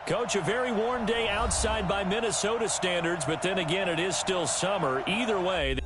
Coach, a very warm day outside by Minnesota standards, but then again, it is still summer. Either way.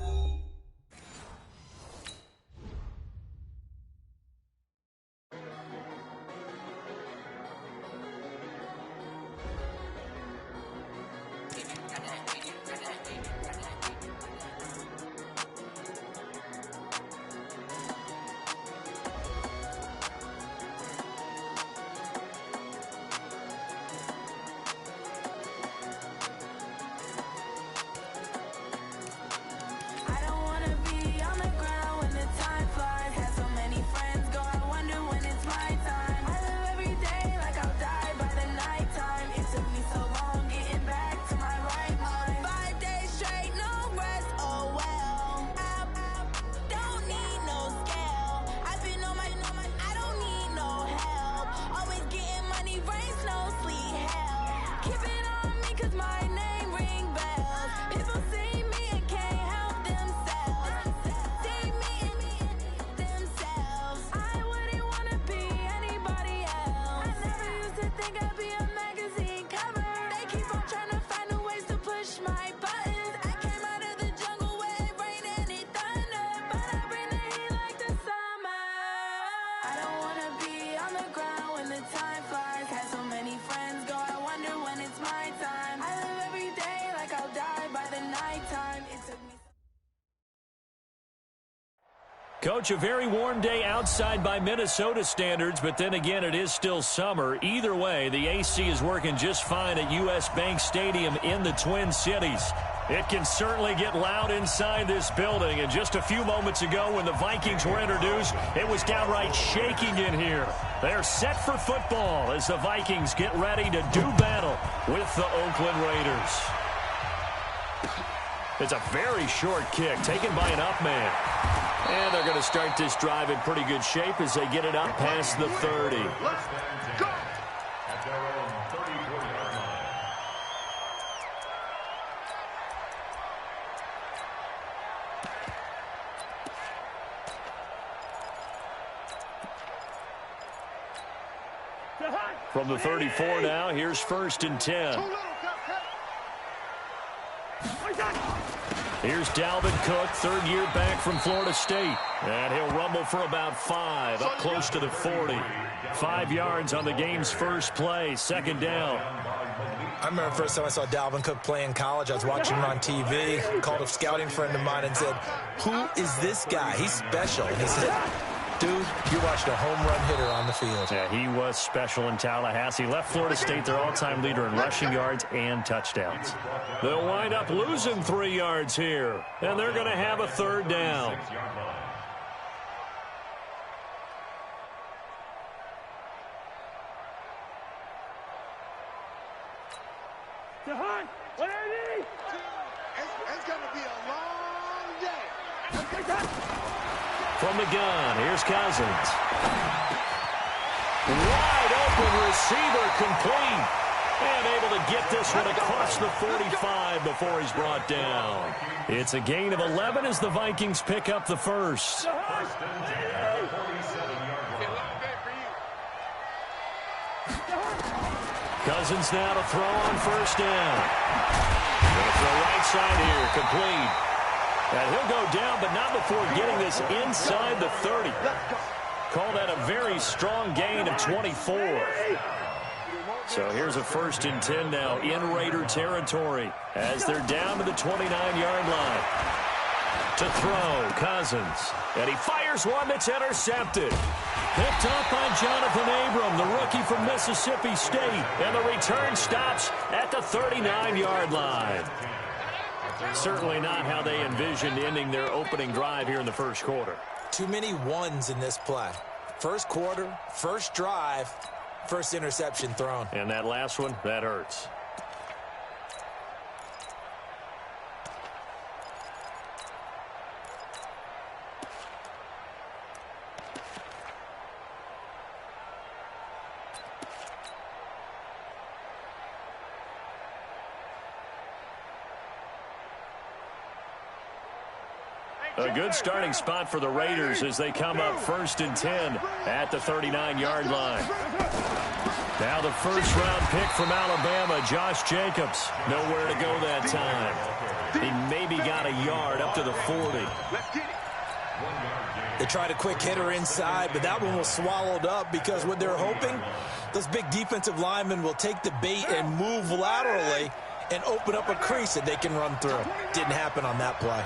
Coach, a very warm day outside by Minnesota standards, but then again, it is still summer. Either way, the AC is working just fine at U.S. Bank Stadium in the Twin Cities. It can certainly get loud inside this building, and just a few moments ago when the Vikings were introduced, it was downright shaking in here. They're set for football as the Vikings get ready to do battle with the Oakland Raiders. It's a very short kick taken by an up man. And they're going to start this drive in pretty good shape as they get it up past the 30. Let's go! At their own 34-yard line. From the 34 now, here's 1st and 10. Here's Dalvin Cook, third year back from Florida State. And he'll rumble for about 5, up close to the 40. 5 yards on the game's first play, 2nd down. I remember the first time I saw Dalvin Cook play in college. I was watching him on TV, called a scouting friend of mine and said, "Who is this guy? He's special." And he said, "Dude, you watched a home run hitter on the field." Yeah, he was special in Tallahassee. Left Florida State their all-time leader in rushing yards and touchdowns. They'll wind up losing 3 yards here, and they're going to have a 3rd down. It's going to be a long day. From the gun, here's Cousins. Wide open receiver, complete. And able to get this one across the 45 before he's brought down. It's a gain of 11 as the Vikings pick up the first. Cousins now to throw on 1st down. Going to throw right side here, complete. And he'll go down, but not before getting this inside the 30. Call that a very strong gain of 24. So here's a 1st and 10 now in Raider territory as they're down to the 29-yard line. To throw, Cousins. And he fires one that's intercepted. Picked up by Jonathan Abram, the rookie from Mississippi State. And the return stops at the 39-yard line. Certainly not how they envisioned ending their opening drive here in the first quarter. Too many ones in this play. First quarter, first drive, first interception thrown. And that last one, that hurts. A good starting spot for the Raiders as they come up 1st and 10 at the 39-yard line. Now the first-round pick from Alabama, Josh Jacobs. Nowhere to go that time. He maybe got a yard up to the 40. They tried a quick hitter inside, but that one was swallowed up because what they're hoping, those big defensive linemen will take the bait and move laterally and open up a crease that they can run through. Didn't happen on that play.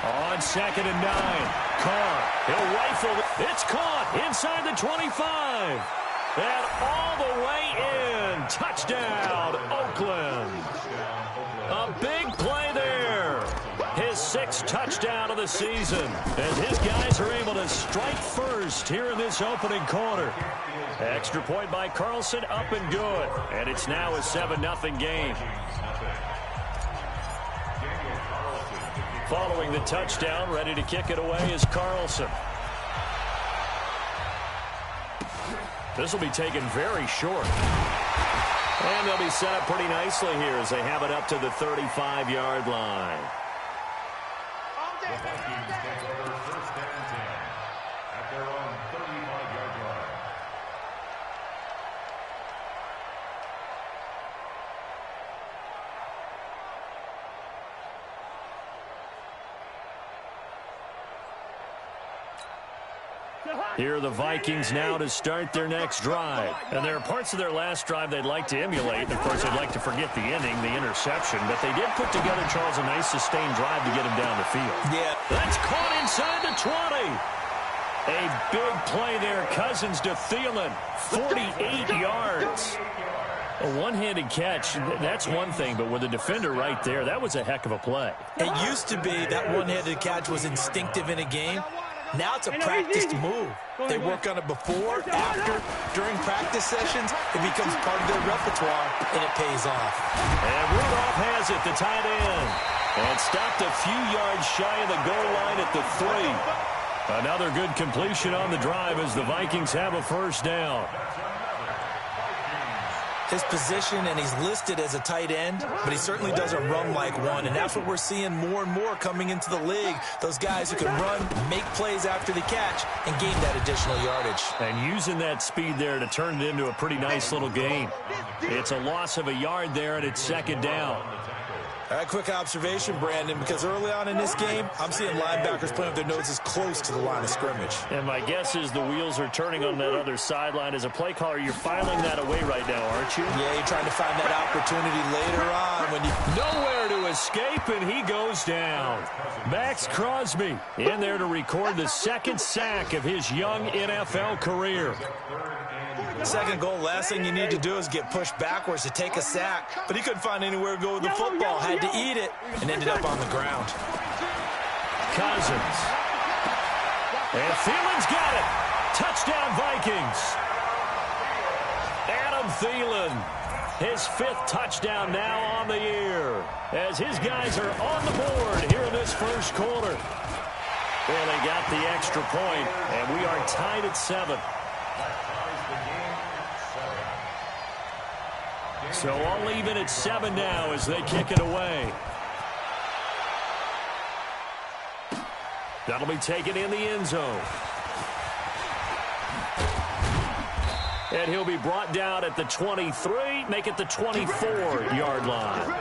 On 2nd and 9, Carr, he'll rifle. It's caught inside the 25. And all the way in. Touchdown, Oakland. A big play there. His 6th touchdown of the season. And his guys are able to strike first here in this opening quarter. Extra point by Carlson, up and good. And it's now a 7-0 game. Following the touchdown, ready to kick it away is Carlson. This will be taken very short. And they'll be set up pretty nicely here as they have it up to the 35-yard line. The Vikings take over 1st and 10 at their own 35-yard line. Here are the Vikings now to start their next drive. And there are parts of their last drive they'd like to emulate. Of course, they'd like to forget the ending, the interception. But they did put together, Charles, a nice sustained drive to get him down the field. Yeah. That's caught inside the 20. A big play there. Cousins to Thielen. 48 yards. A one-handed catch, that's one thing, but with a defender right there, that was a heck of a play. It used to be that one-handed catch was instinctive in a game. Now it's a practiced move. They work on it before, after, during practice sessions. It becomes part of their repertoire, and it pays off. And Rudolph has it, the tight end. And stopped a few yards shy of the goal line at the 3. Another good completion on the drive as the Vikings have a first down. His position, and he's listed as a tight end, but he certainly doesn't run like one, and that's what we're seeing more and more coming into the league. Those guys who can run, make plays after the catch, and gain that additional yardage. And using that speed there to turn it into a pretty nice little gain. It's a loss of a yard there, and it's 2nd down. All right, quick observation, Brandon, because early on in this game, I'm seeing linebackers playing with their noses close to the line of scrimmage. And my guess is the wheels are turning on that other sideline. As a play caller, you're filing that away right now, aren't you? Yeah, you're trying to find that opportunity later on when you... Nowhere to escape, and he goes down. Max Crosby in there to record the 2nd sack of his young NFL career. Second goal, last thing you need to do is get pushed backwards to take a sack. But he couldn't find anywhere to go with the football, had to eat it, and ended up on the ground. Cousins. And Thielen's got it. Touchdown, Vikings. Adam Thielen, his 5th touchdown now on the year, as his guys are on the board here in this first quarter. Well, they got the extra point, and we are tied at 7. So all even at 7 now as they kick it away. That'll be taken in the end zone. And he'll be brought down at the 23, make it the 24-yard line.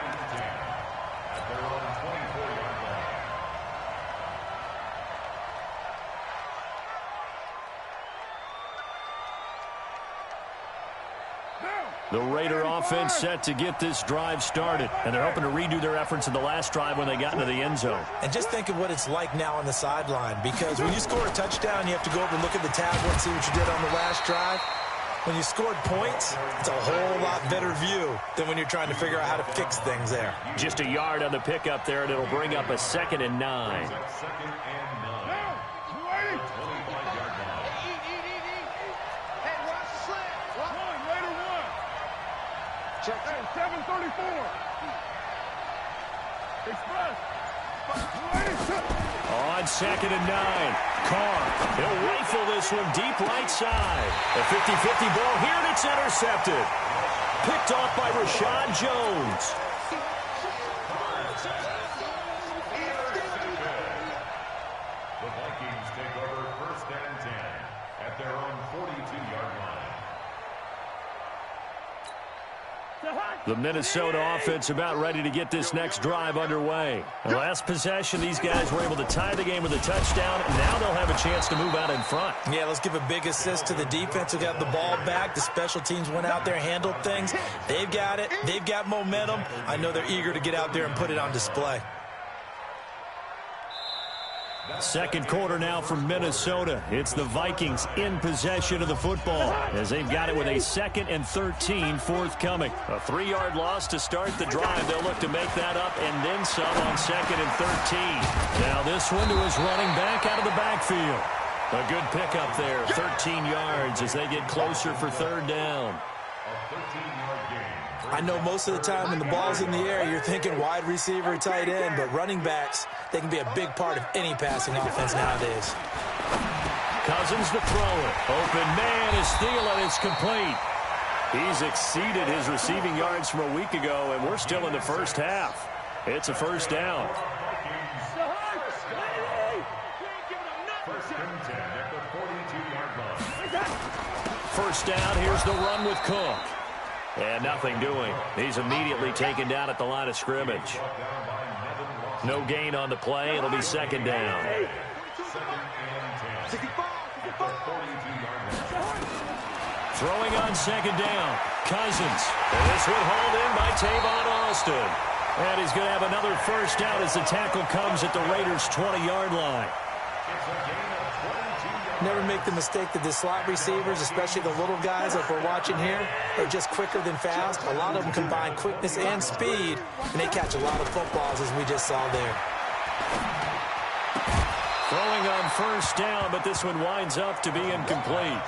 The Raider offense set to get this drive started, and they're hoping to redo their efforts in the last drive when they got into the end zone. And just think of what it's like now on the sideline, because when you score a touchdown, you have to go over and look at the tablet and see what you did on the last drive. When you scored points, it's a whole lot better view than when you're trying to figure out how to fix things there. Just a yard on the pickup there, and it'll bring up a 2nd and 9. Check. Hey, 734. Express. On 2nd and 9, Carr, he'll rifle this one deep right side. A 50-50 ball here, and it's intercepted. Picked off by Rashad Jones. Vikings take over 1st and 10 at their own 42-yard line. The Minnesota offense about ready to get this next drive underway. The last possession, these guys were able to tie the game with a touchdown, and now they'll have a chance to move out in front. Yeah, let's give a big assist to the defense who got the ball back. The special teams went out there, handled things. They've got it. They've got momentum. I know they're eager to get out there and put it on display. Second quarter now from Minnesota. It's the Vikings in possession of the football as they've got it with a 2nd and 13 forthcoming. A 3-yard loss to start the drive. They'll look to make that up and then some on 2nd and 13. Now this one to his running back out of the backfield. A good pickup there, 13 yards as they get closer for 3rd down. A 13-yard gain. I know most of the time when the ball's in the air, you're thinking wide receiver, tight end, but running backs, they can be a big part of any passing offense nowadays. Cousins to throw it. Open man is Thielen. It's complete. He's exceeded his receiving yards from a week ago, and we're still in the first half. It's a 1st down. 1st and 10 at the 42-yard line. 1st down. Here's the run with Cook. And nothing doing. He's immediately taken down at the line of scrimmage. No gain on the play. It'll be 2nd down. 2nd and 10 at the 42-yard line. Throwing on 2nd down. Cousins. And this one hauled in by Tavon Austin. And he's going to have another 1st down as the tackle comes at the Raiders' 20-yard line. It's a gain of 22 yards. Never make the mistake that the slot receivers, especially the little guys like we're watching here, are just quicker than fast. A lot of them combine quickness and speed, and they catch a lot of footballs, as we just saw there. Throwing on 1st down, but this one winds up to be incomplete.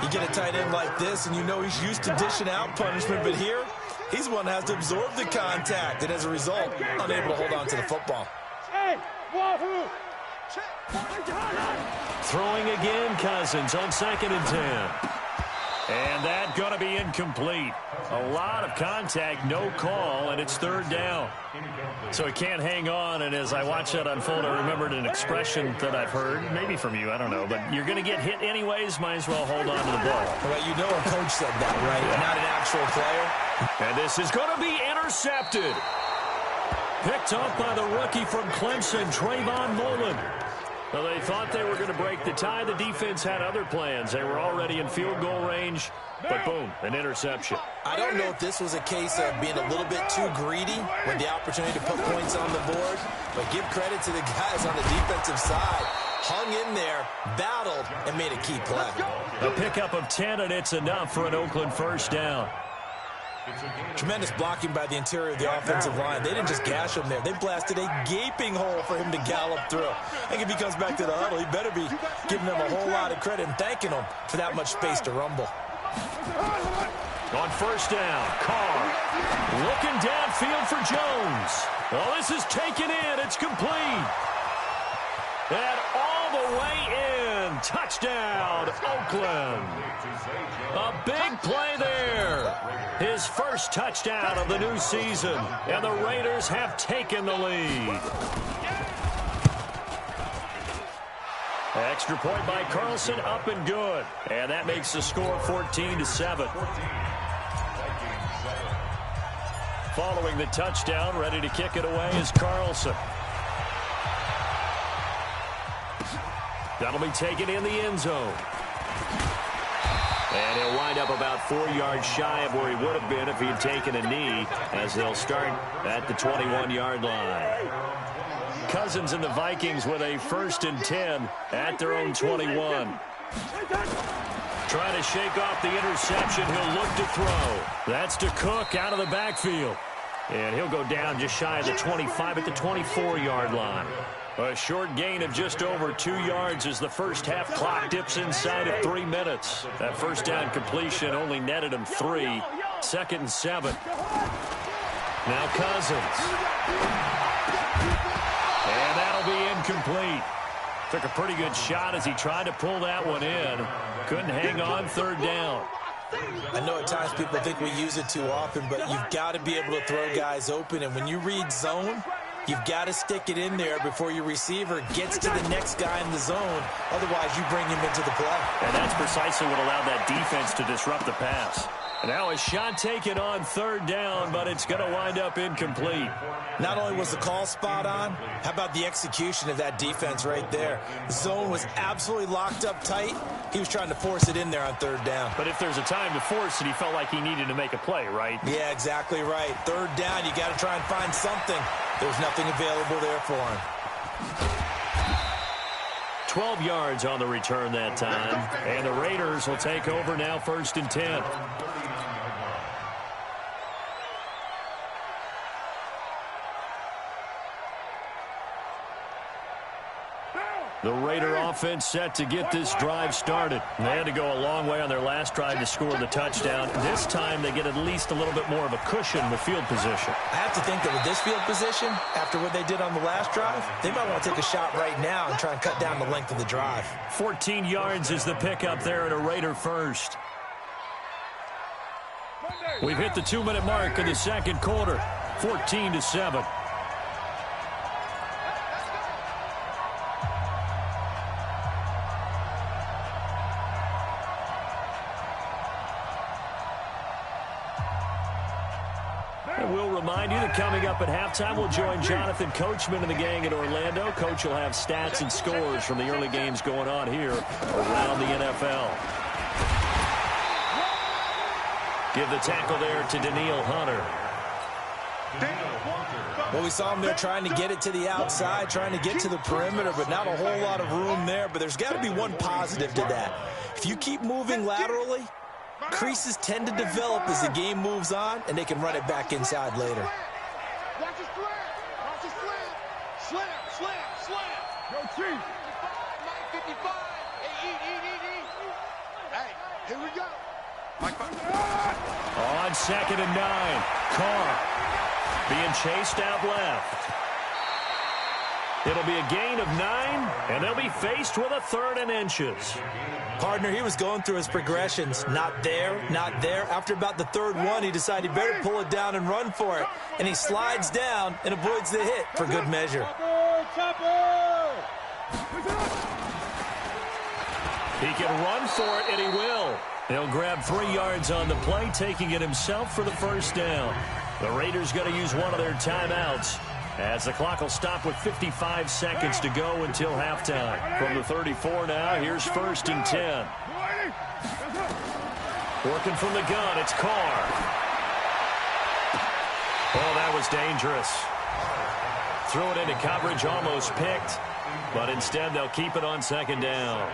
You get a tight end like this, and you know he's used to dishing out punishment, but here, he's the one that has to absorb the contact, and as a result, unable to hold on to the football. Throwing again, Cousins on 2nd and 10. And that's going to be incomplete. A lot of contact, no call, and it's 3rd down. So he can't hang on, and as I watch that unfold, I remembered an expression that I've heard, maybe from you, I don't know, but you're going to get hit anyways, might as well hold on to the ball. Well, you know a coach said that, right? Yeah. Not an actual player. And this is going to be intercepted. Picked off by the rookie from Clemson, Trayvon Mullen. Well, they thought they were going to break the tie. The defense had other plans. They were already in field goal range, but boom, an interception. I don't know if this was a case of being a little bit too greedy with the opportunity to put points on the board, but give credit to the guys on the defensive side. Hung in there, battled, and made a key play. A pickup of 10, and it's enough for an Oakland 1st down. Tremendous blocking by the interior of the offensive line. They didn't just gash him there. They blasted a gaping hole for him to gallop through. I think if he comes back to the huddle, he better be giving them a whole lot of credit and thanking them for that much space to rumble. On 1st down, Carr looking downfield for Jones. Well, this is taken in. It's complete. And all the way in. Touchdown, Oakland. A big play there. His 1st touchdown of the new season. And the Raiders have taken the lead. Extra point by Carlson, up and good. And that makes the score 14-7. Following the touchdown, ready to kick it away is Carlson. That'll be taken in the end zone. And he'll wind up about 4 yards shy of where he would have been if he had taken a knee, as they'll start at the 21-yard line. Cousins and the Vikings with a 1st and 10 at their own 21. Trying to shake off the interception. He'll look to throw. That's to Cook out of the backfield. And he'll go down just shy of the 25 at the 24-yard line. A short gain of just over 2 yards as the first half clock dips inside of 3 minutes. That 1st down completion only netted him 3. 2nd and 7. Now Cousins. And that'll be incomplete. Took a pretty good shot as he tried to pull that one in. Couldn't hang on. 3rd down. I know at times people think we use it too often, but you've got to be able to throw guys open. And when you read zone, You've got to stick it in there before your receiver gets to the next guy in the zone. Otherwise, you bring him into the play. And that's precisely what allowed that defense to disrupt the pass. And now a shot taken on third down, but it's going to wind up incomplete. Not only was the call spot on, how about the execution of that defense right there? The zone was absolutely locked up tight. He was trying to force it in there on third down. But if there's a time to force it, he felt like he needed to make a play, right? Yeah, exactly right. Third down, you got to try and find something. There's nothing available there for him. 12 yards on the return that time. And the Raiders will take over now, 1st and 10. The Raider offense set to get this drive started. They had to go a long way on their last drive to score the touchdown. This time they get at least a little bit more of a cushion with field position. I have to think that with this field position, after what they did on the last drive, they might want to take a shot right now and try and cut down the length of the drive. 14 yards is the pickup there at a Raider first. We've hit the 2-minute mark in the second quarter. 14-7. We'll remind you that coming up at halftime, we'll join Jonathan Coachman and the gang in Orlando. Coach will have stats and scores from the early games going on here around the NFL. Give the tackle there to Daniil Hunter. Well, we saw him there trying to get it to the outside, trying to get to the perimeter, but not a whole lot of room there. But there's got to be one positive to that. If you keep moving laterally, creases tend to develop as the game moves on, and they can run it back inside later. Watch the slam. Watch the slam. Slam. Yo, Chief. 55. Hey, eat. Hey, here we go. On 2nd and 9. Carr being chased out left. It'll be a gain of 9, and they'll be faced with a 3rd and inches. Partner, he was going through his progressions. Not there, not there. After about the 3rd one, he decided he better pull it down and run for it. And he slides down and avoids the hit for good measure. He can run for it, and he will. He'll grab 3 yards on the play, taking it himself for the 1st down. The Raiders going to use one of their timeouts, as the clock will stop with 55 seconds to go until halftime. From the 34 now, here's 1st and 10. Working from the gun, it's Carr. Oh, that was dangerous. Threw it into coverage, almost picked, but instead they'll keep it on 2nd down.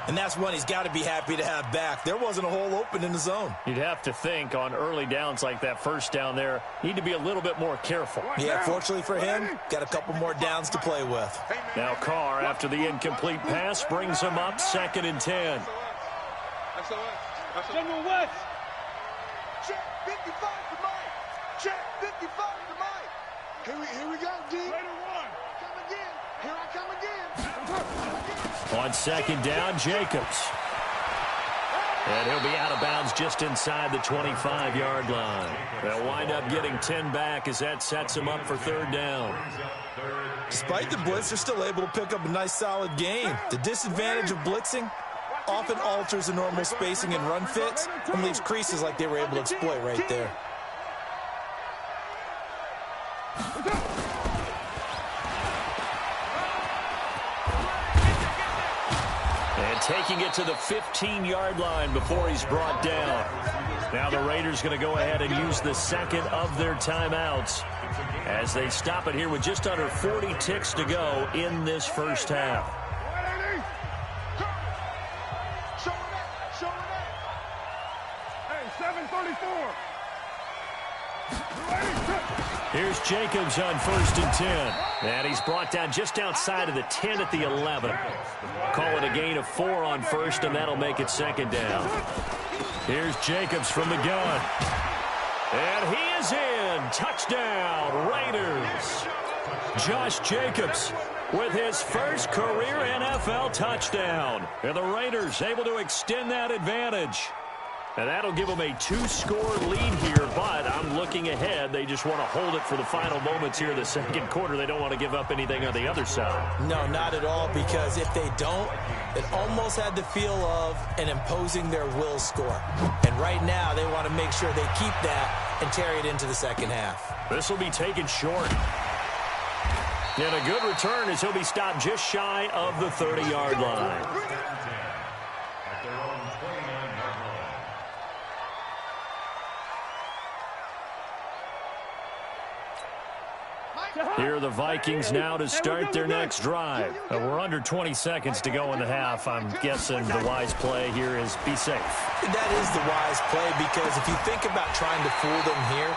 And that's one he's got to be happy to have back. There wasn't a hole open in the zone. You'd have to think on early downs like that 1st down there, need to be a little bit more careful. Yeah, fortunately for him, got a couple more downs to play with. Now Carr, after the incomplete pass, brings him up 2nd and 10. General West. Check 55 to Mike. Check 55 to Mike. Here we go, D. Come again. Here I come again. On 2nd down, Jacobs. And he'll be out of bounds just inside the 25-yard line. They'll wind up getting 10 back as that sets him up for 3rd down. Despite the blitz, they're still able to pick up a nice, solid gain. The disadvantage of blitzing often alters the normal spacing and run fits and leaves creases like they were able to exploit right there. Taking it to the 15-yard line before he's brought down. Now the Raiders going to go ahead and use the 2nd of their timeouts as they stop it here with just under 40 ticks to go in this 1st half. Hey, 734. Here's Jacobs on 1st and 10. And he's brought down just outside of the 10 at the 11. Call it a gain of 4 on 1st, and that'll make it 2nd down. Here's Jacobs from the gun. And he is in. Touchdown, Raiders. Josh Jacobs with his first career NFL touchdown. And the Raiders able to extend that advantage. And that'll give them a 2-score lead here, but I'm looking ahead. They just want to hold it for the final moments here in the second quarter. They don't want to give up anything on the other side. No, not at all, because if they don't, it almost had the feel of an imposing their will score. And right now, they want to make sure they keep that and carry it into the second half. This will be taken short. And a good return as he'll be stopped just shy of the 30-yard line. Here are the Vikings now to start their next drive. We're under 20 seconds to go in the half. I'm guessing the wise play here is be safe. That is the wise play, because if you think about trying to fool them here,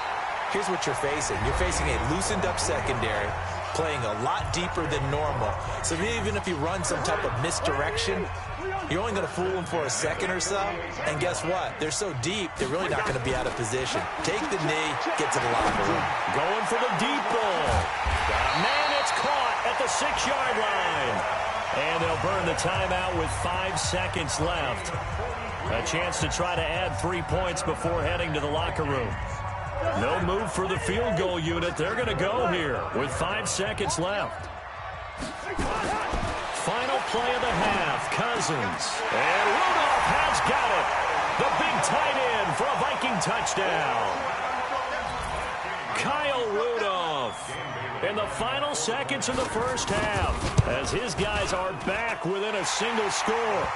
here's what you're facing. You're facing a loosened up secondary, playing a lot deeper than normal. So even if you run some type of misdirection, you're only going to fool them for a second or so. And guess what? They're so deep, they're really not going to be out of position. Take the knee, get to the locker room. Going for the deep ball. Man, it's caught at the 6-yard line. And they'll burn the timeout with 5 seconds left. A chance to try to add 3 points before heading to the locker room. No move for the field goal unit. They're going to go here with 5 seconds left. Final play of the half, Cousins. And Rudolph has got it. The big tight end for a Viking touchdown. Kyle Rudolph in the final seconds of the first half as his guys are back within a single score.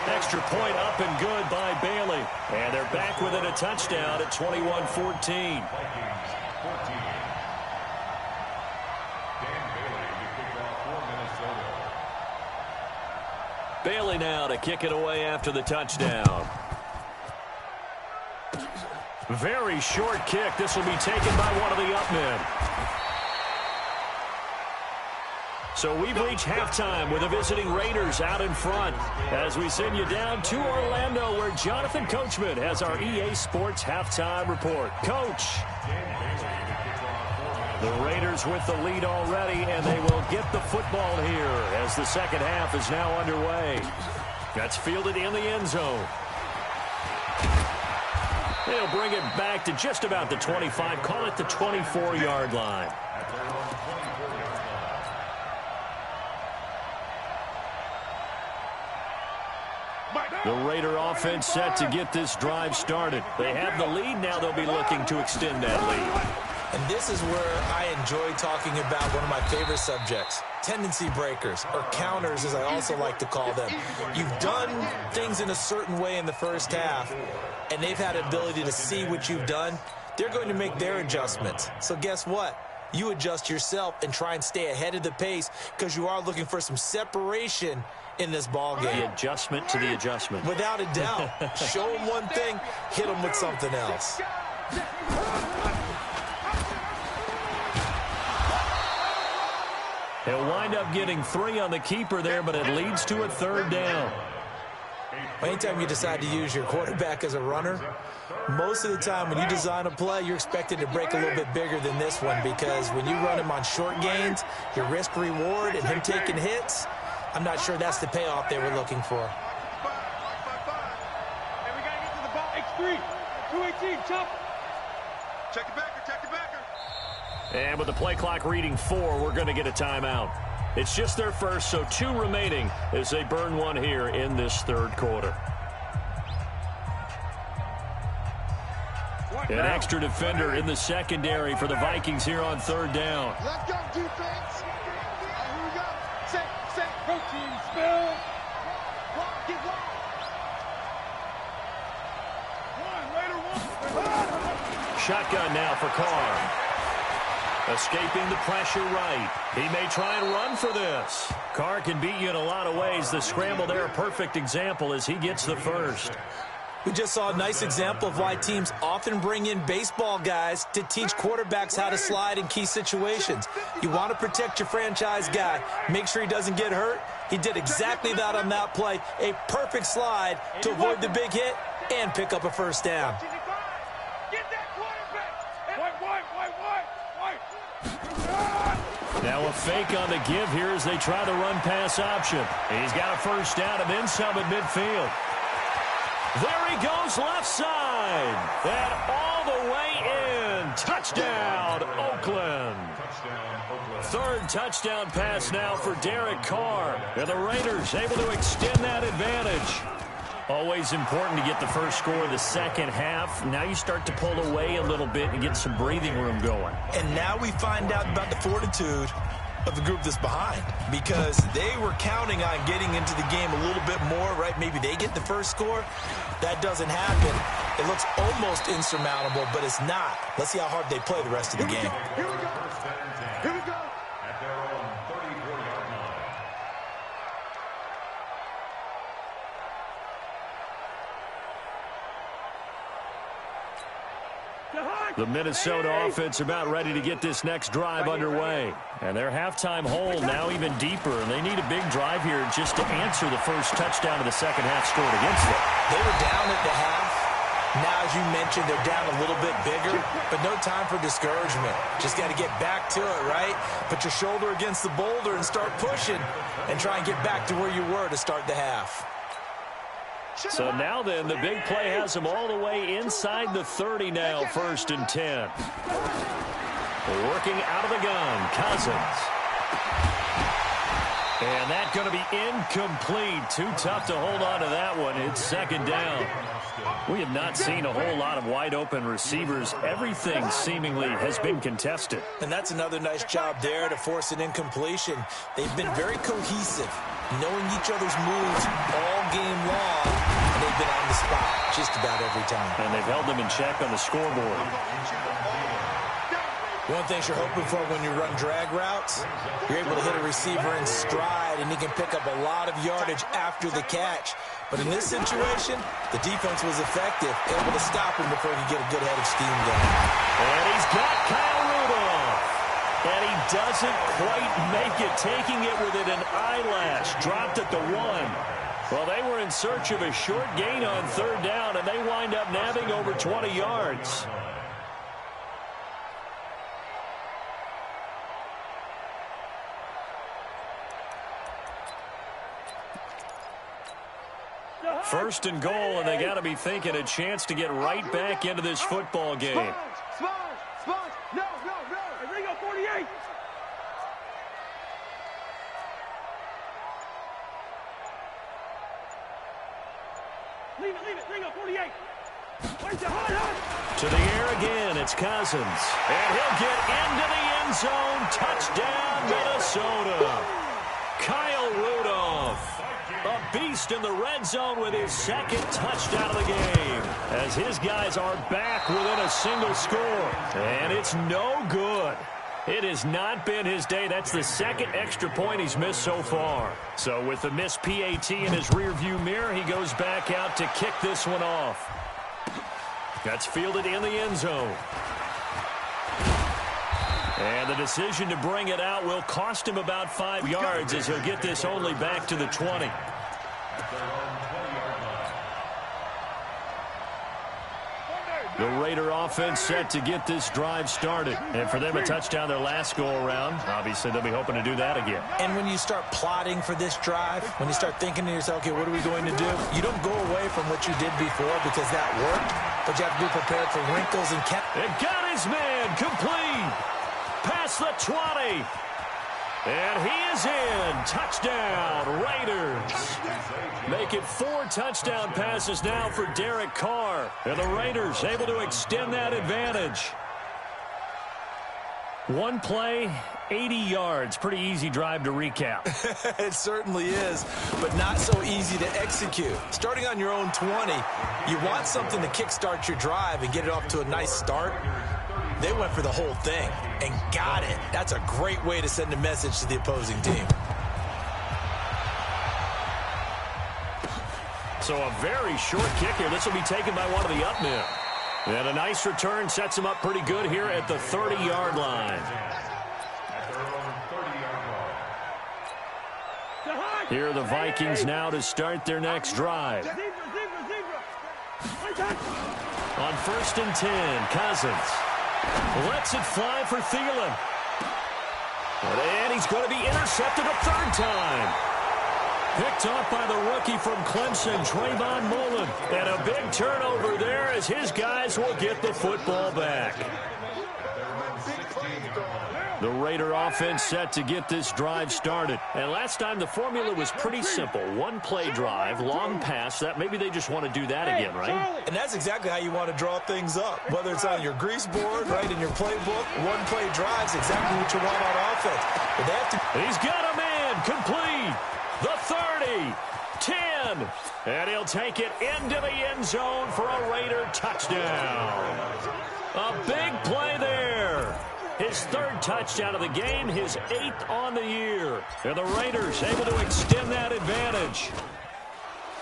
Extra point up and good by Bailey. And they're back within a touchdown at 21-14. Bailey now to kick it away after the touchdown. Very short kick. This will be taken by one of the up men. So we've reached halftime with the visiting Raiders out in front as we send you down to Orlando, where Jonathan Coachman has our EA Sports halftime report. Coach. The Raiders with the lead already, and they will get the football here as the second half is now underway. That's fielded in the end zone. They'll bring it back to just about the 25, call it the 24-yard line. The Raider offense set to get this drive started. They have the lead. Now they'll be looking to extend that lead. And this is where I enjoy talking about one of my favorite subjects, tendency breakers, or counters as I also like to call them. You've done things in a certain way in the first half, and they've had the ability to see what you've done. They're going to make their adjustments. So guess what? You adjust yourself and try and stay ahead of the pace, because you are looking for some separation in this ball game. The adjustment to the adjustment. Without a doubt. Show them one thing, hit them with something else. He'll wind up getting 3 on the keeper there, but it leads to a third down. Anytime you decide to use your quarterback as a runner, most of the time when you design a play, you're expected to break a little bit bigger than this one, because when you run him on short gains, your risk-reward and him taking hits, I'm not sure that's the payoff they were looking for. Hey, we got to get to the ball. X3, 218, chop. Check it backer. And with the play clock reading 4, we're going to get a timeout. It's just their first, so 2 remaining as they burn one here in this third quarter. An extra defender in the secondary for the Vikings here on third down. Let's go, defense. Here we go. Set. Protein spill. Get one. Shotgun now for Carr. Escaping the pressure right. He may try and run for this. Carr can beat you in a lot of ways. The scramble there, a perfect example as he gets the first. We just saw a nice example of why teams often bring in baseball guys to teach quarterbacks how to slide in key situations. You want to protect your franchise guy. Make sure he doesn't get hurt. He did exactly that on that play. A perfect slide to avoid the big hit and pick up a first down. Now a fake on the give here as they try the run-pass option. He's got a first down and then some at midfield. There he goes left side. And all the way in. Touchdown, Oakland. Third touchdown pass now for Derek Carr. And the Raiders able to extend that advantage. Always important to get the first score of the second half. Now you start to pull away a little bit and get some breathing room going. And now we find out about the fortitude of the group that's behind, because they were counting on getting into the game a little bit more, right? Maybe they get the first score. That doesn't happen. It looks almost insurmountable, but it's not. Let's see how hard they play the rest of the game. Here we go. Here we go. At their own 34-yard line. The Minnesota offense about ready to get this next drive underway. And their halftime hole now even deeper. And they need a big drive here just to answer the first touchdown of the second half scored against them. They were down at the half. Now, as you mentioned, they're down a little bit bigger, but no time for discouragement. Just got to get back to it, right? Put your shoulder against the boulder and start pushing and try and get back to where you were to start the half. So now then, the big play has them all the way inside the 30 now, 1st and 10. Working out of the gun, Cousins. And that's going to be incomplete. Too tough to hold on to that one. It's second down. We have not seen a whole lot of wide-open receivers. Everything seemingly has been contested. And that's another nice job there to force an incompletion. They've been very cohesive, knowing each other's moves all game long, and they've been on the spot just about every time. And they've held them in check on the scoreboard. One thing you're hoping for when you run drag routes, you're able to hit a receiver in stride, and he can pick up a lot of yardage after the catch. But in this situation, the defense was effective, able to stop him before he could get a good head of steam going. And he's got Kyle Rudolph. And he doesn't quite make it, taking it within an eyelash. Dropped at the 1. Well, they were in search of a short gain on third down, and they wind up nabbing over 20 yards. First and goal, and they got to be thinking a chance to get right back into this football game. Sponge. No. Ringo, 48. Leave it. Ringo, 48. To the air again, it's Cousins. And he'll get into the end zone. Touchdown, Minnesota. Kyle Rudolph. A beast in the red zone with his second touchdown of the game, as his guys are back within a single score. And it's no good. It has not been his day. That's the second extra point he's missed so far. So with the missed PAT in his rearview mirror, he goes back out to kick this one off. That's fielded in the end zone. And the decision to bring it out will cost him about 5 yards, as he'll get this only back to the 20. The Raider offense set to get this drive started. And for them, a touchdown their last go-around. Obviously, they'll be hoping to do that again. And when you start plotting for this drive, when you start thinking to yourself, okay, what are we going to do? You don't go away from what you did before because that worked, but you have to be prepared for wrinkles and... It got his man complete. Past the 20. And he is in. Touchdown, Raiders. Make it 4 touchdown passes now for Derek Carr. And the Raiders able to extend that advantage. One play, 80 yards. Pretty easy drive to recap. It certainly is, but not so easy to execute. Starting on your own 20, you want something to kickstart your drive and get it off to a nice start. They went for the whole thing and got it. That's a great way to send a message to the opposing team. So a very short kick here. This will be taken by one of the up men. And a nice return sets him up pretty good here at the 30-yard line. Here are the Vikings now to start their next drive. On 1st and 10, Cousins lets it fly for Thielen. And he's going to be intercepted a third time. Picked off by the rookie from Clemson, Trayvon Mullen. And a big turnover there as his guys will get the football back. The Raider offense set to get this drive started. And last time the formula was pretty simple. One play drive, long pass. That maybe they just want to do that again, right? And that's exactly how you want to draw things up. Whether it's on your grease board, right, in your playbook, one play drive is exactly what you want on offense. But they have to. He's got a man complete. The 30, 10, and he'll take it into the end zone for a Raider touchdown. A big play there. His third touchdown of the game, his 8th on the year. And the Raiders able to extend that advantage.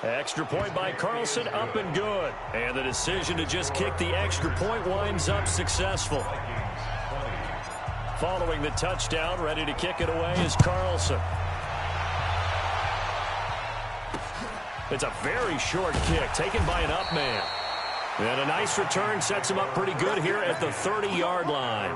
Extra point by Carlson, up and good. And the decision to just kick the extra point winds up successful. Following the touchdown, ready to kick it away is Carlson. It's a very short kick taken by an up man. And a nice return sets him up pretty good here at the 30-yard line.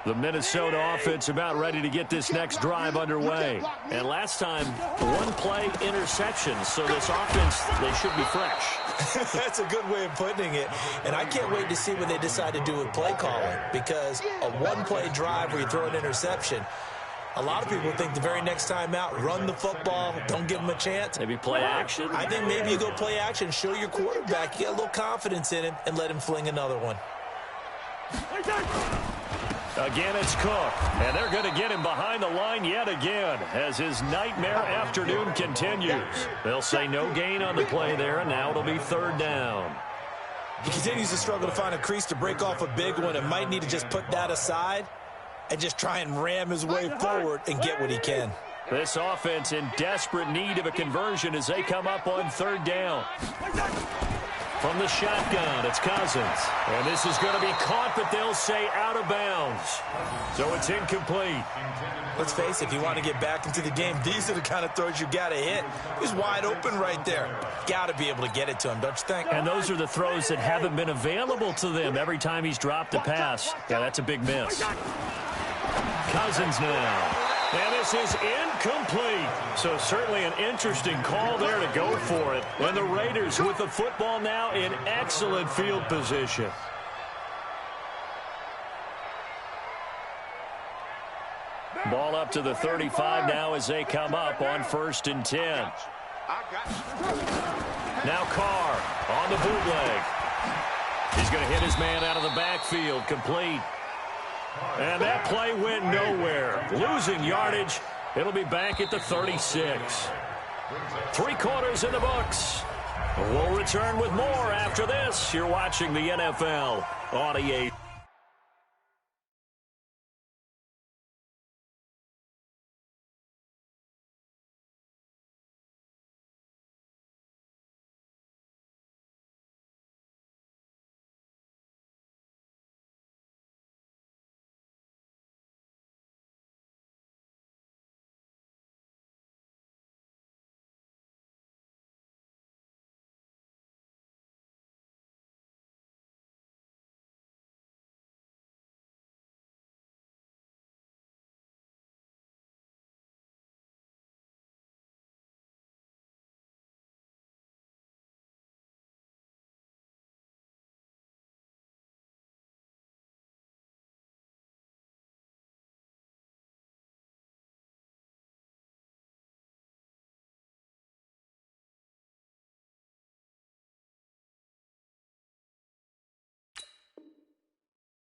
The Minnesota offense about ready to get this next drive underway. And last time, one play interception. So this offense, they should be fresh. That's a good way of putting it. And I can't wait to see what they decide to do with play calling. Because a one-play drive where you throw an interception, a lot of people think the very next time out, run the football, don't give them a chance. Maybe play action. I think maybe you go play action, show your quarterback, you get a little confidence in him, and let him fling another one. Again, it's Cook, and they're going to get him behind the line yet again as his nightmare afternoon continues. They'll say no gain on the play there, and now it'll be 3rd down. He continues to struggle to find a crease to break off a big one and might need to just put that aside and just try and ram his way forward and get what he can. This offense in desperate need of a conversion as they come up on 3rd down. From the shotgun, it's Cousins. And this is going to be caught, but they'll say out of bounds. So it's incomplete. Let's face it, if you want to get back into the game, these are the kind of throws you got to hit. He's wide open right there. Got to be able to get it to him, don't you think? And those are the throws that haven't been available to them every time he's dropped a pass. Yeah, that's a big miss. Cousins now. And this is incomplete. So certainly an interesting call there to go for it. And the Raiders with the football now in excellent field position. Ball up to the 35 now as they come up on 1st and 10. Now Carr on the bootleg. He's going to hit his man out of the backfield, complete. And that play went nowhere. Losing yardage. It'll be back at the 36. 3 quarters in the books. We'll return with more after this. You're watching the NFL on EA.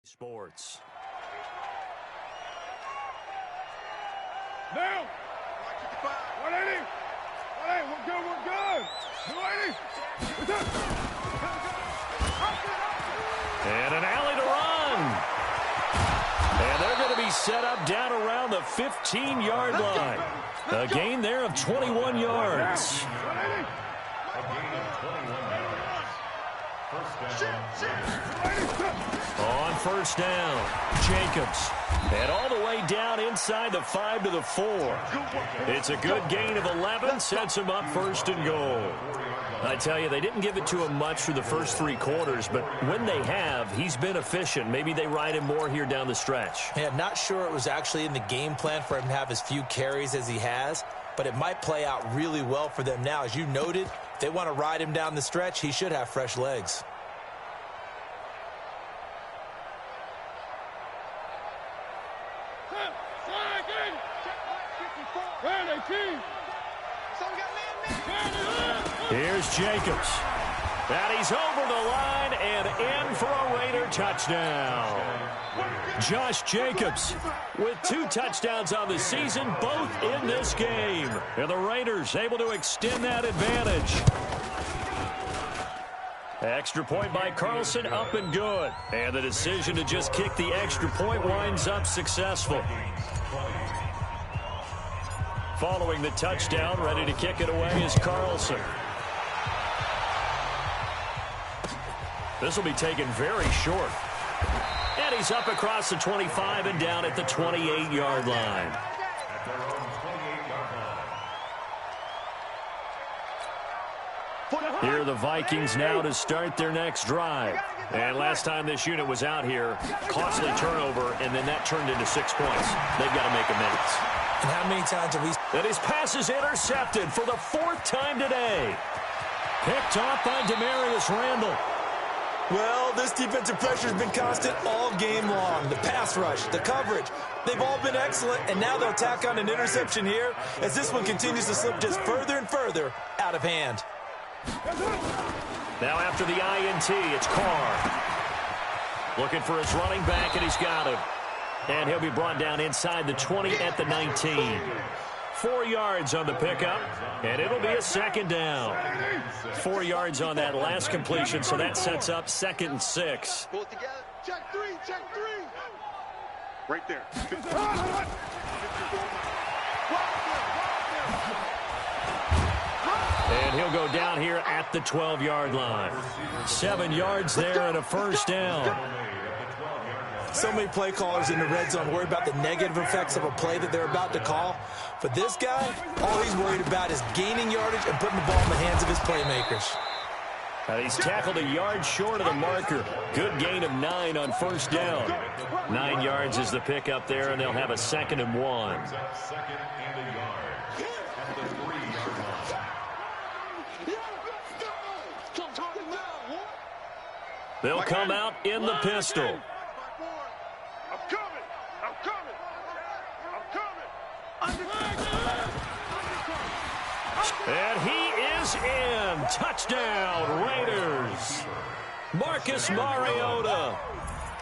Sports. Now, 180. 180, we're good, we're good. 280. And an alley to run. And they're going to be set up down around the 15-yard line. A gain there of 21 yards. On first down, Jacobs. And all the way down inside the 5 to the 4. It's a good gain of 11, sets him up 1st and goal. I tell you, they didn't give it to him much for the first 3 quarters, but when they have, he's been efficient. Maybe they ride him more here down the stretch. Yeah, not sure it was actually in the game plan for him to have as few carries as he has, but it might play out really well for them now. As you noted, if they want to ride him down the stretch, he should have fresh legs. Here's Jacobs. And he's over the line and in for a Raider touchdown. Josh Jacobs with 2 touchdowns on the season, both in this game. And the Raiders able to extend that advantage. Extra point by Carlson, up and good. And the decision to just kick the extra point winds up successful. Following the touchdown, ready to kick it away is Carlson. This will be taken very short. And he's up across the 25 and down at the 28-yard line. Here are the Vikings now to start their next drive. And last time this unit was out here, costly turnover, and then that turned into 6 points. They've got to make amends. And how many times have we... And his pass is intercepted for the 4th time today. Picked off by Demarius Randall. Well, this defensive pressure has been constant all game long. The pass rush, the coverage, they've all been excellent, and now they'll tack on an interception here as this one continues to slip just further and further out of hand. Now after the INT, it's Carr. Looking for his running back, and he's got him. And he'll be brought down inside the 20 at the 19. 4 yards on the pickup, and it'll be a 2nd down. 4 yards on that last completion, so that sets up 2nd and 6. Pull it together. Check 3, check 3. Right there. And he'll go down here at the 12-yard line. 7 yards there and a 1st down. So many play callers in the red zone worry about the negative effects of a play that they're about to call. But this guy, all he's worried about is gaining yardage and putting the ball in the hands of his playmakers. And he's tackled a yard short of the marker. Good gain of 9 on 1st down. 9 yards is the pickup there, and they'll have a 2nd and 1. They'll come out in the pistol. And he is in. Touchdown, Raiders. Marcus Mariota.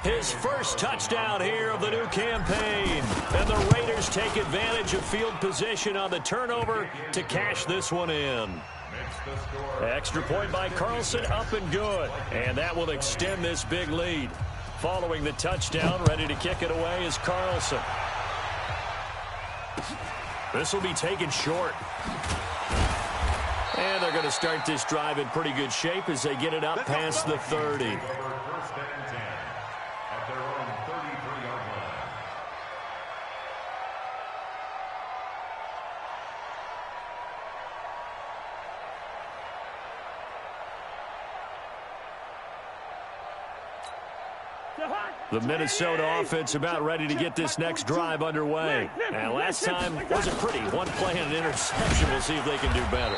His first touchdown here of the new campaign. And the Raiders take advantage of field position on the turnover to cash this one in. Extra point by Carlson, up and good. And that will extend this big lead. Following the touchdown, ready to kick it away is Carlson. This will be taken short. And they're going to start this drive in pretty good shape as they get it up past the 30. The Minnesota offense about ready to get this next drive underway. And last time wasn't pretty. One play and an interception. We'll see if they can do better.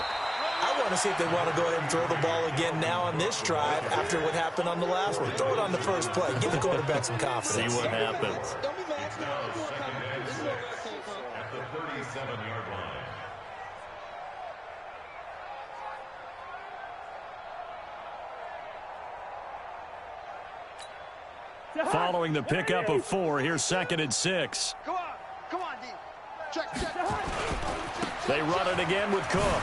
I want to see if they want to go ahead and throw the ball again now on this drive after what happened on the last one. Throw it on the first play. Give the quarterback some confidence. See what happens. At the 37-yard line. Following the pickup of 4, here's 2nd and 6. Come on, D. Check. They run it again with Cook.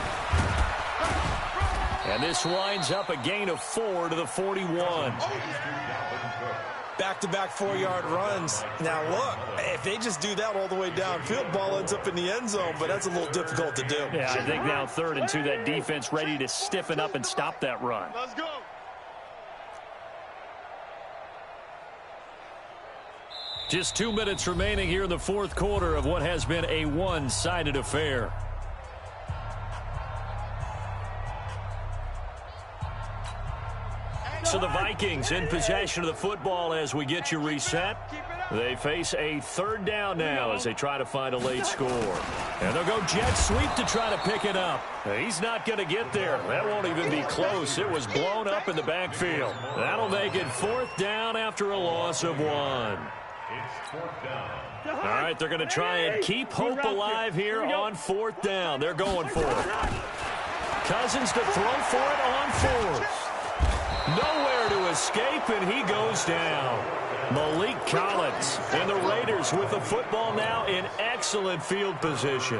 And this winds up a gain of 4 to the 41. Back-to-back 4-yard runs. Now, look, if they just do that all the way downfield, ball ends up in the end zone, but that's a little difficult to do. Yeah, I think now 3rd and 2, that defense ready to stiffen up and stop that run. Let's go. Just 2 minutes remaining here in the fourth quarter of what has been a one-sided affair. So the Vikings in possession of the football as we get you reset. They face a third down now as they try to find a late score. And they'll go jet sweep to try to pick it up. He's not going to get there. That won't even be close. It was blown up in the backfield. That'll make it fourth down after a loss of 1. It's fourth down. All right, they're going to try and keep hope alive here on fourth down. They're going for it. Cousins to throw for it on fourth. Nowhere to escape, and he goes down. Malik Collins and the Raiders with the football now in excellent field position.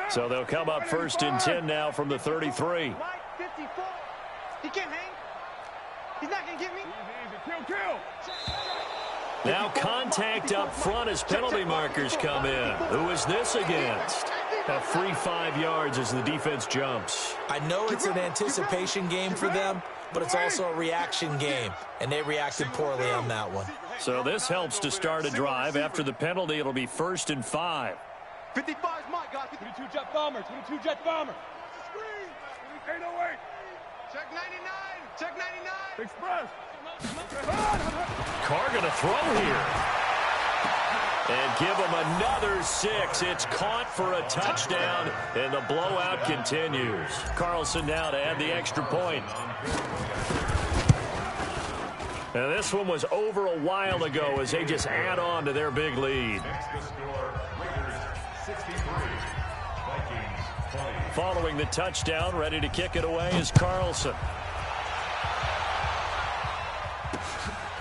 So they'll come up first and 10 now from the 33. Mike, 54. He can't hang. He's not going to get me. Kill. Now contact up front as penalty markers come in. Who is this against? A free 5 yards as the defense jumps. I know it's an anticipation game for them, but it's also a reaction game, and they reacted poorly on that one. So this helps to start a drive. After the penalty, it'll be 1st and 5. 55 is Mike, guys. 22 jet bomber. 22 jet bomber. Screen. 808. Check 99. Check 99. Express. Carr going to throw here. And give him another 6. It's caught for a touchdown, and the blowout continues. Carlson now to add the extra point. And this one was over a while ago as they just add on to their big lead. Next to score, Raiders 63, Vikings 20. Following the touchdown, ready to kick it away is Carlson.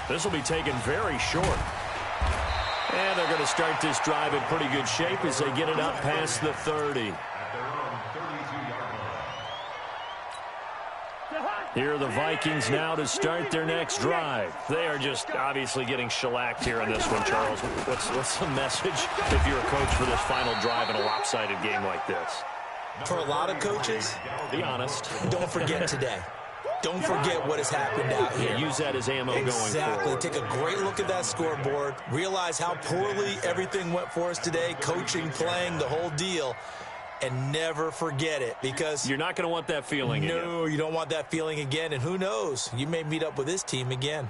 This will be taken very short. And they're going to start this drive in pretty good shape as they get it up past the 30. At their own 32-yard line. Here are the Vikings now to start their next drive. They are just obviously getting shellacked here in this one, Charles. What's the message if you're a coach for this final drive in a lopsided game like this? For a lot of coaches, Be honest. don't forget today. Don't forget what has happened out here. Use that as ammo going Exactly. forward. Take a great look at that scoreboard. Realize how poorly everything went for us today. Coaching, playing, the whole deal. And never forget it, because You're not going to want that feeling again. no, you don't want that feeling again. And who knows? You may meet up with this team again.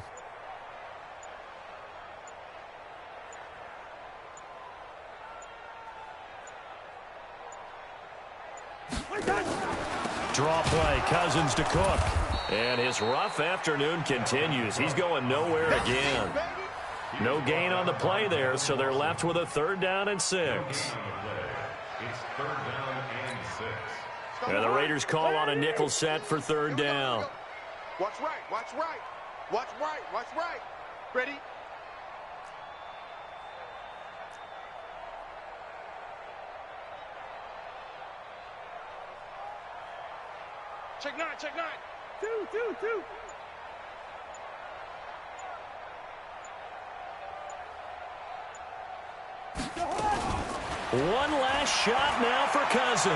Draw play. Cousins to Cook. And his rough afternoon continues. He's going nowhere again. No gain on the play there, so they're left with a 3rd down and 6. It's 3rd down and 6. And the Raiders call on a nickel set for 3rd down. Watch right. Watch right. Watch right. Watch right. Ready? Check 9. Check 9. 2. One last shot now for Cousins.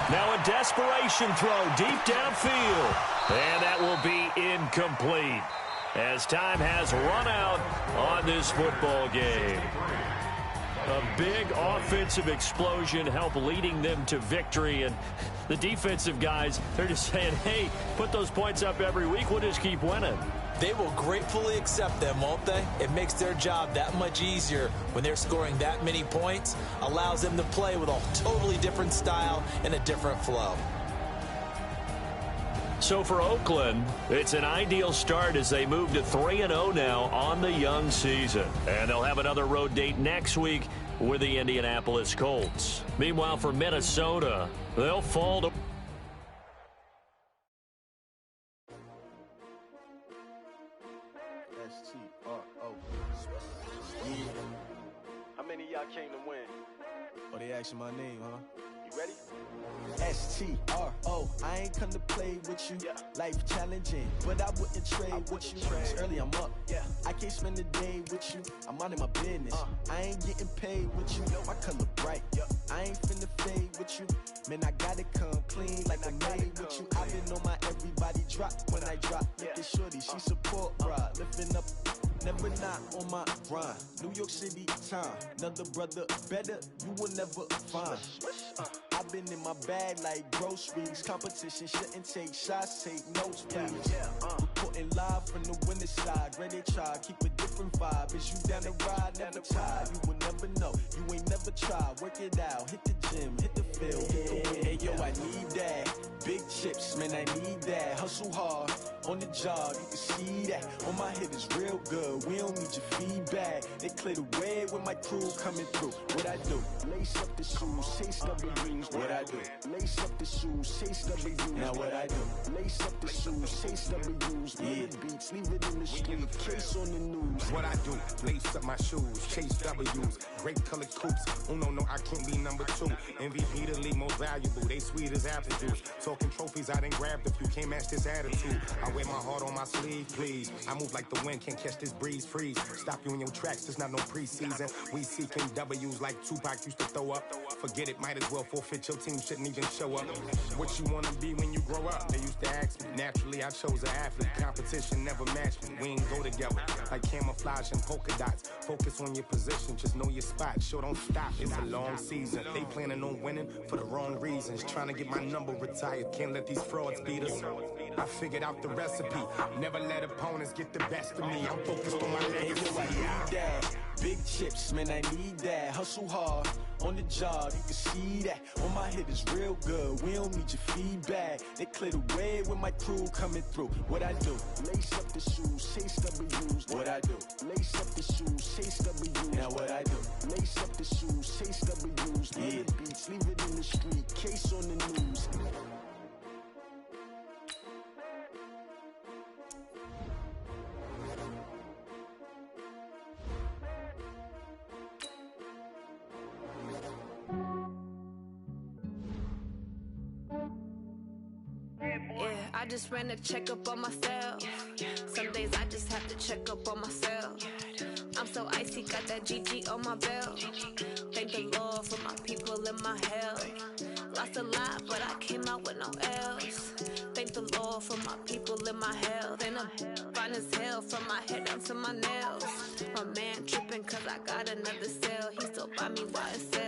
Now a desperation throw deep downfield. And that will be incomplete as time has run out on this football game. A big offensive explosion helped leading them to victory. And the defensive guys, they're just saying, hey, put those points up every week. We'll just keep winning. They will gratefully accept them, won't they? It makes their job that much easier when they're scoring that many points. Allows them to play with a totally different style and a different flow. So for Oakland, it's an ideal start as they move to 3-0 now on the young season. And they'll have another road date next week with the Indianapolis Colts. Meanwhile, for Minnesota, they'll fall to... How many of y'all came to win? Oh, they asking my name, huh? You STRO, I ain't come to play with you. Life challenging, but I wouldn't trade with you. It's early, I'm up. I can't spend the day with you. I'm out of my business. I ain't getting paid with you. My color bright. I ain't finna fade with you. Man, I gotta come clean like I made with you. I've been on my everybody drop when I drop. Look at shorty, she support ride. Lifting up, never not on my grind. New York City time, another brother better, you will never find. I've been in my bag like groceries. Competition shouldn't take shots, take notes, please. Reporting live from the winter side. Ready to try, keep a different vibe. Is you down the ride, never tired. You will never know, you ain't never tried. Work it out, hit the gym, hit the field, hit the wind. Hey yo, I need that. Big chips, man, I need that. Hustle hard, on the job, you can see that. On my head is real good, we don't need your feedback. They clear the way with my crew coming through. What I do? Lace up the shoes, chase W's. What I do? Lace up the shoes, chase W's. Now what I do? Lace up the shoes, chase W's. Yeah, beats, leave it in the street, case on the news. What I do? Lace up my shoes, chase W's. Great colored coops. Uno, no, I can't be number 2. MVP the league most valuable. They sweet as apple juice. Talking trophies, I done grabbed a few. Can't match this attitude. I wear my heart on my sleeve, please. I move like the wind, can't catch this breeze, freeze. Stop you in your tracks, there's not no preseason. We seeking W's like Tupac used to throw up. Forget it, might as well forfeit. Your team shouldn't even show up. What you wanna be when you grow up? They used to ask me. Naturally, I chose an athlete. Competition never matched me. We ain't go together like camouflage and polka dots. Focus on your position, just know your spot. Sure, don't stop. It's a long season. They planning on winning for the wrong reasons. Trying to get my number retired. Can't let these frauds beat us. I figured out the recipe. Never let opponents get the best of me. I'm focused on my legacy. I need that. Big chips, man, I need that. Hustle hard, on the job, you can see that. On my head is real good, we don't need your feedback. They clear the way with my crew coming through. What I do? Lace up the shoes, chase W's. What I do? Lace up the shoes, chase W's. Now what I do? Lace up the shoes, chase W's. Yeah, beats, leave it in the street, case on the news. Yeah, I just ran a checkup on myself. Some days I just have to check up on myself. I'm so icy, got that GG on my belt. Thank the Lord for my people and my health. Lost a lot, but I came out with no L's. Thank the Lord for my people and my health. And I'm fine as hell from my head down to my nails. My man tripping cause I got another cell. He still buy me YSL.